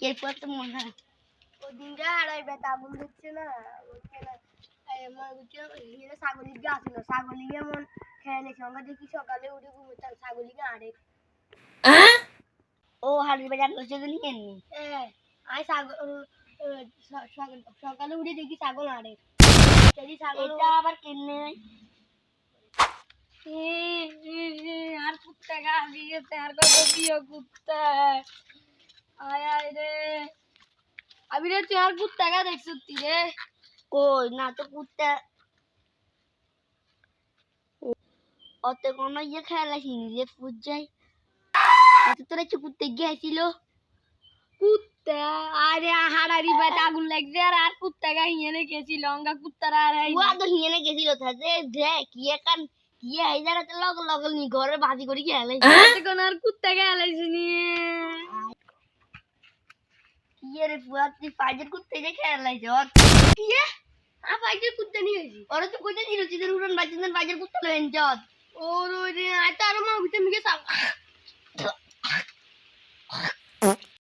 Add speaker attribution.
Speaker 1: এরপর তো মনে হয়
Speaker 2: ওদিন যা হারাই বেটা আগুন দিচ্ছে না ছাগলির গা ছিল ছাগলি এমন খেয়ালে সঙ্গে দেখি সকালে উঠে ঘুমোতাম ছাগলিকে আড়ে
Speaker 1: ও হাড়ির বাজার করছে তো নিয়ে নি
Speaker 2: আমি সকালে উঠে দেখি ছাগল আড়ে
Speaker 1: এটা আবার কিনে
Speaker 2: আর কুত্তা গা দিয়ে গেছে আর কত প্রিয় কুত্তা আয় আয় রে আমি রে তুই আর কুত্তা গা দেখছিস রে
Speaker 1: কই না তো কুত্তা অত কোনো ইয়ে খেয়াল আসিনি যে ফুট যায় অত তোরা একটু কুত্তে গিয়েছিল
Speaker 2: কুত্তা আরে হাড়ারি বাত আগুন লাগছে আর কুত্তা গা হিয়ানে গেছিল অঙ্গা কুত্তারা আর
Speaker 1: ও তো হিয়ানে গেছিল তাতে দেখ কি একান কি এই জায়গাতে লগ লগ নি ঘরে বাজি করে খেলে
Speaker 2: কোন আর কুত্তা গা লাইছে নি
Speaker 1: কি রে পুরা তুই পাজের কুত্তে যে খেলাইছে ওর
Speaker 2: কি আ পাইছে কুত্তা নিয়ে আইছি
Speaker 1: ওরা তো কইতে ছিল চিদের উড়ন বাজিদের বাজের কুত্তে লইন জত
Speaker 2: ওর ওই রে আটা আর মা ভিতরে মিকে